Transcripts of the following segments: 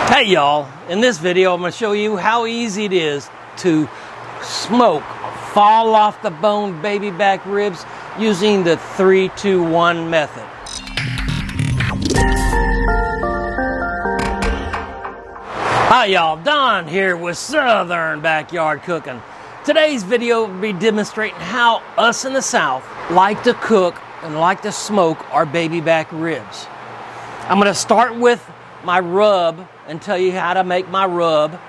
Hey y'all, in this video I'm going to show you how easy it is to smoke fall off the bone baby back ribs using the 3-2-1 method. Hi y'all, Don here with Southern Backyard Cooking. Today's video will be demonstrating how us in the South like to cook and like to smoke our baby back ribs. I'm going to start with my rub and tell you how to make my rub,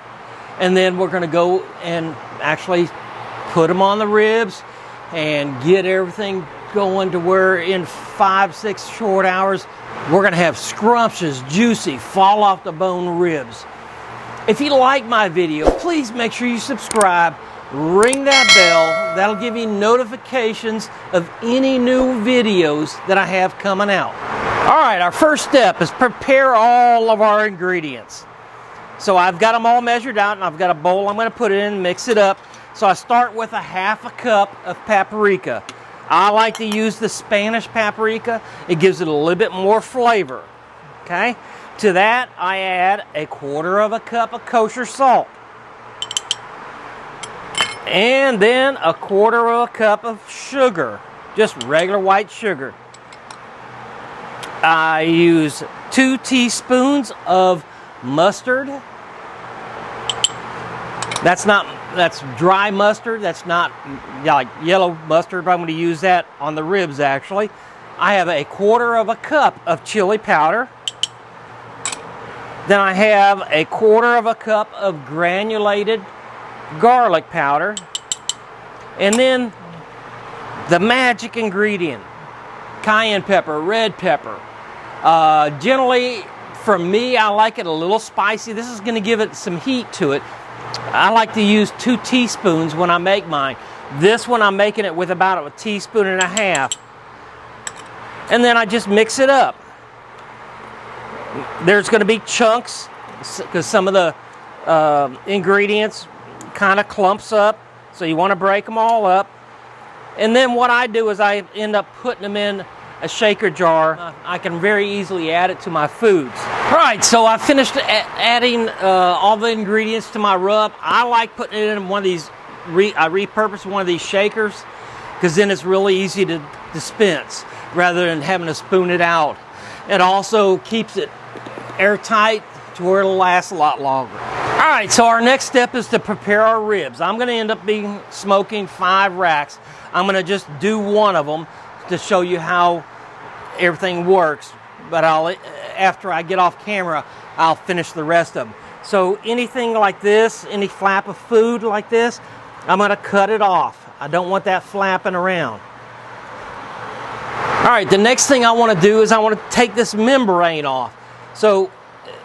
and then we're going to go and actually put them on the ribs and get everything going to where in 5-6 short hours we're going to have scrumptious, juicy, fall off the bone ribs. If you like my video, please make sure you subscribe, ring that bell. That'll give you notifications of any new videos that I have coming out. Alright, our first step is prepare all of our ingredients. So I've got them all measured out and I've got a bowl I'm going to put it in, mix it up. So I start with a half a cup of paprika. I like to use the Spanish paprika. It gives it a little bit more flavor. Okay? To that I add a quarter of a cup of kosher salt. And then a quarter of a cup of sugar. Just regular white sugar. I use 2 teaspoons of mustard. That's dry mustard. That's not like yellow mustard. I'm going to use that on the ribs actually. I have a quarter of a cup of chili powder. Then I have a quarter of a cup of granulated garlic powder. And then the magic ingredient, cayenne pepper, red pepper. Generally, for me, I like it a little spicy. This is going to give it some heat to it. I like to use 2 teaspoons when I make mine. This one I'm making it with about a teaspoon and a half. And then I just mix it up. There's going to be chunks because some of the ingredients kind of clumps up. So you want to break them all up. And then what I do is I end up putting them in a shaker jar. I can very easily add it to my foods. Alright, so I finished adding all the ingredients to my rub. I like putting it in one of these, I repurpose one of these shakers because then it's really easy to dispense rather than having to spoon it out. It also keeps it airtight to where it'll last a lot longer. Alright, so our next step is to prepare our ribs. I'm going to end up smoking 5 racks. I'm going to just do one of them to show you how everything works. But after I get off camera, I'll finish the rest of them. So anything like this, any flap of food like this, I'm going to cut it off. I don't want that flapping around. Alright, the next thing I want to do is I want to take this membrane off. So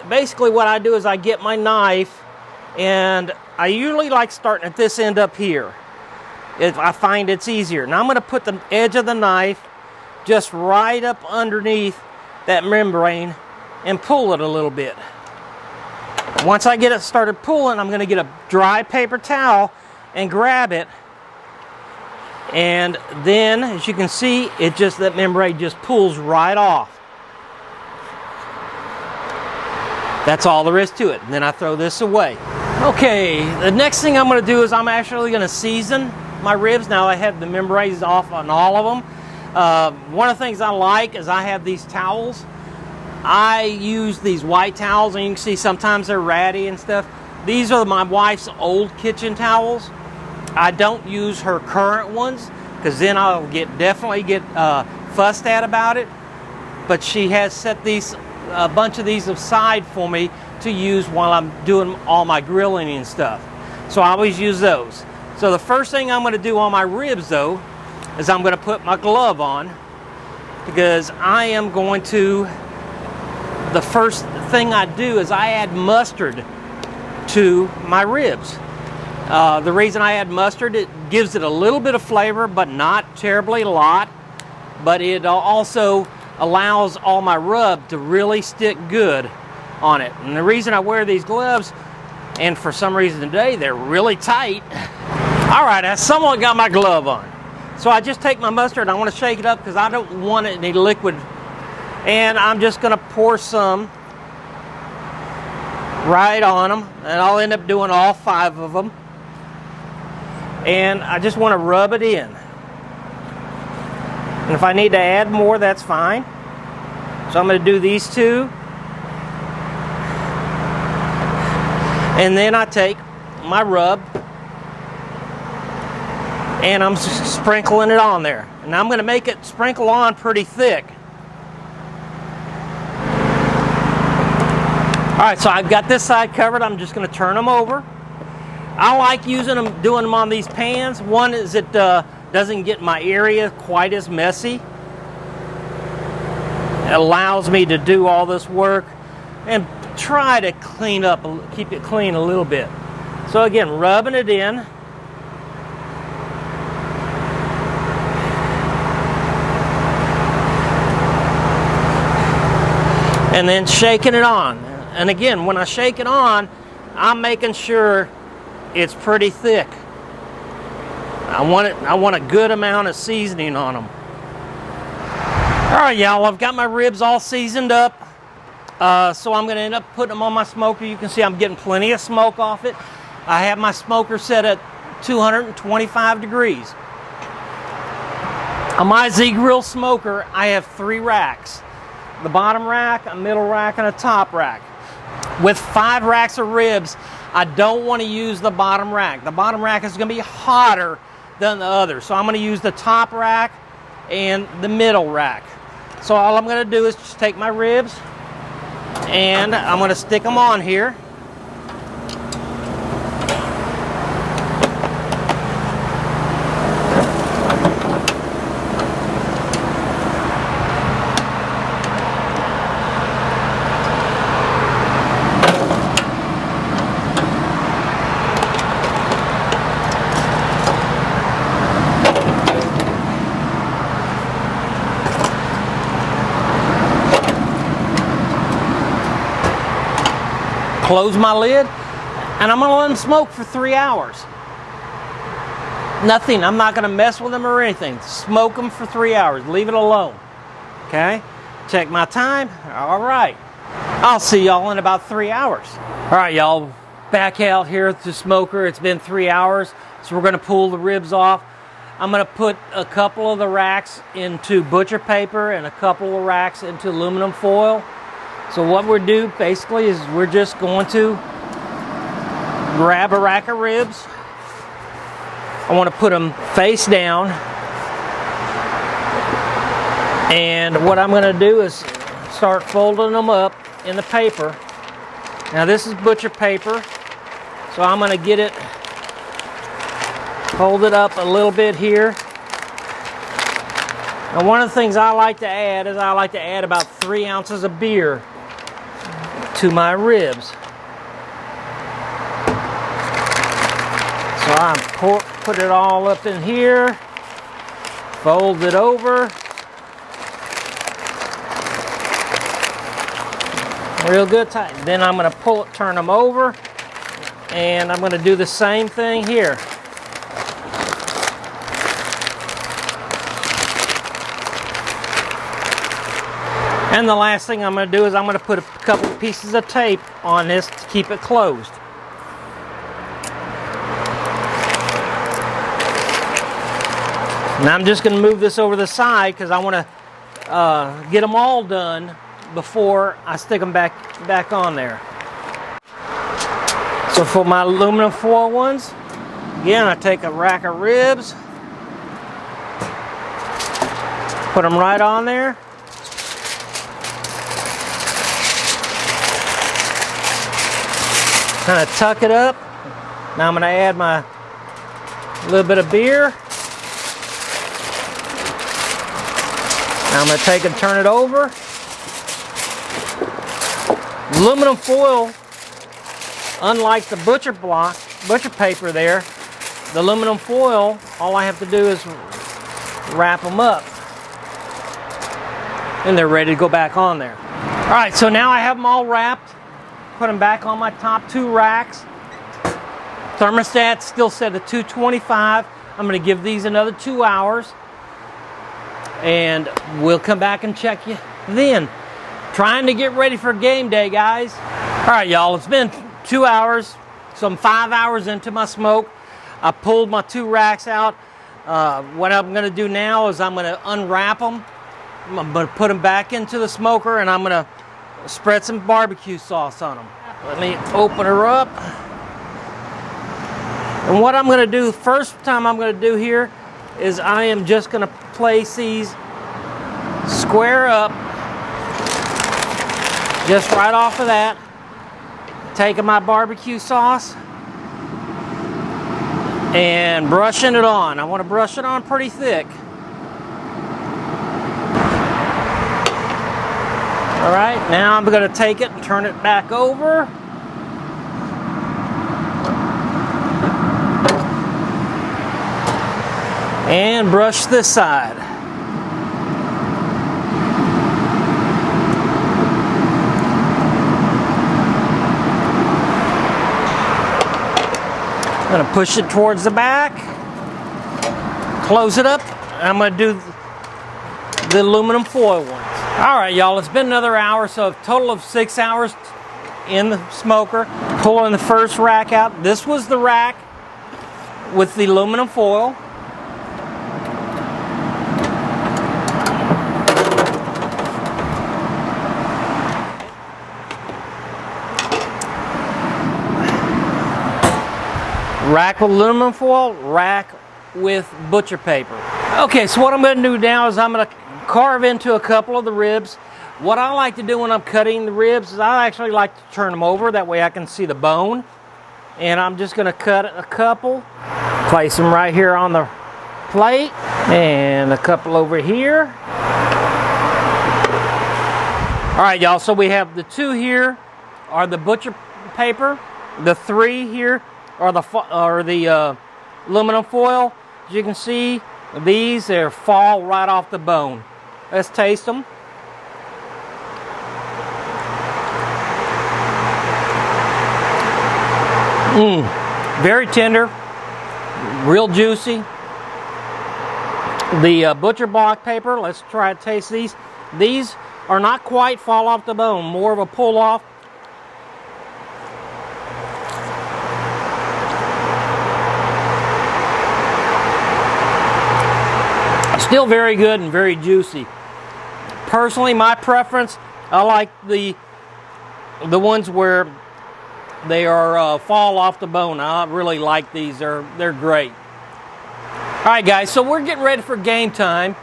basically what I do is I get my knife, and I usually like starting at this end up here. If I find it's easier. Now I'm going to put the edge of the knife just right up underneath that membrane and pull it a little bit. Once I get it started pulling, I'm going to get a dry paper towel and grab it. And then, as you can see, that membrane just pulls right off. That's all there is to it. And then I throw this away. Okay, the next thing I'm going to do is I'm actually going to season my ribs. Now I have the membranes off on all of them. One of the things I like is I have these towels. I use these white towels, and you can see sometimes they're ratty and stuff. These are my wife's old kitchen towels. I don't use her current ones because then I'll definitely get fussed at about it. But she has set a bunch of these aside for me to use while I'm doing all my grilling and stuff. So I always use those. So the first thing I'm going to do on my ribs though is I'm going to put my glove on, because I am going to, the first thing I do is I add mustard to my ribs. The reason I add mustard, it gives it a little bit of flavor, but not terribly a lot. But it also allows all my rub to really stick good on it. And the reason I wear these gloves, and for some reason today they're really tight. Alright, I somewhat got my glove on. So I just take my mustard and I want to shake it up because I don't want any liquid. And I'm just going to pour some right on them, and I'll end up doing all 5 of them. And I just want to rub it in. And if I need to add more, that's fine. So I'm going to do these 2. And then I take my rub and I'm sprinkling it on there. And I'm going to make it sprinkle on pretty thick. Alright, so I've got this side covered. I'm just going to turn them over. I like using them, doing them on these pans. One is it doesn't get my area quite as messy. It allows me to do all this work and try to clean up, keep it clean a little bit. So again, rubbing it in. And then shaking it on. And again, when I shake it on, I'm making sure it's pretty thick. I want a good amount of seasoning on them. Alright, y'all, I've got my ribs all seasoned up. So I'm going to end up putting them on my smoker. You can see I'm getting plenty of smoke off it. I have my smoker set at 225 degrees. On my Z-Grill smoker, I have 3 racks. The bottom rack, a middle rack, and a top rack. With 5 racks of ribs, I don't want to use the bottom rack. The bottom rack is going to be hotter than the other. So I'm going to use the top rack and the middle rack. So all I'm going to do is just take my ribs and I'm going to stick them on here. Close my lid, and I'm going to let them smoke for 3 hours. Nothing. I'm not going to mess with them or anything. Smoke them for 3 hours. Leave it alone. Okay? Check my time. All right. I'll see y'all in about 3 hours. All right, y'all. Back out here at the smoker. It's been 3 hours, so we're going to pull the ribs off. I'm going to put a couple of the racks into butcher paper and a couple of racks into aluminum foil. So what we're do basically is we're just going to grab a rack of ribs. I want to put them face down. And what I'm going to do is start folding them up in the paper. Now this is butcher paper. So I'm going to get it folded up a little bit here. Now one of the things I like to add is I like to add about 3 ounces of beer to my ribs. So I put it all up in here, fold it over, real good tight. Then I'm going to turn them over, and I'm going to do the same thing here. And the last thing I'm going to do is I'm going to put a couple pieces of tape on this to keep it closed. Now I'm just going to move this over the side because I want to get them all done before I stick them back on there. So for my aluminum foil ones, again I take a rack of ribs, put them right on there. Kind of tuck it up. Now I'm going to add my little bit of beer. Now I'm going to take and turn it over. Aluminum foil, unlike the butcher paper there, the aluminum foil, all I have to do is wrap them up. And they're ready to go back on there. Alright, so now I have them all wrapped. Put them back on my top 2 racks. Thermostat still set at 225. I'm going to give these another 2 hours. And we'll come back and check you then. Trying to get ready for game day, guys. All right, y'all, it's been 2 hours, so I'm 5 hours into my smoke. I pulled my 2 racks out. What I'm going to do now is I'm going to unwrap them. I'm going to put them back into the smoker, and I'm going to spread some barbecue sauce on them. Let me open her up. And what I'm going to do, first time I'm going to do here, is I am just going to place these square up, just right off of that. Taking my barbecue sauce and brushing it on. I want to brush it on pretty thick. All right, now I'm going to take it and turn it back over. And brush this side. I'm going to push it towards the back, close it up, and I'm going to do the aluminum foil ones. All right, y'all, it's been another hour, so a total of 6 hours in the smoker. Pulling the first rack out. This was the rack with the aluminum foil. Rack with aluminum foil, rack with butcher paper. Okay, so what I'm going to do now is I'm going to carve into a couple of the ribs. What I like to do when I'm cutting the ribs is I actually like to turn them over. That way I can see the bone. And I'm just going to cut a couple. Place them right here on the plate. And a couple over here. All right, y'all, so we have the 2 here are the butcher paper. The 3 here or the aluminum foil. As you can see, these fall right off the bone. Let's taste them. Very tender, real juicy. The butcher block paper, let's try to taste these. These are not quite fall off the bone, more of a pull off. Still very good and very juicy. Personally, my preference, I like the ones where they are fall off the bone. I really like these. They're great. All right, guys. So we're getting ready for game time,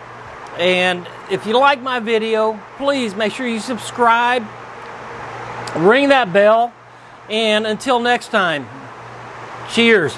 and if you like my video, please make sure you subscribe, ring that bell, and until next time, cheers.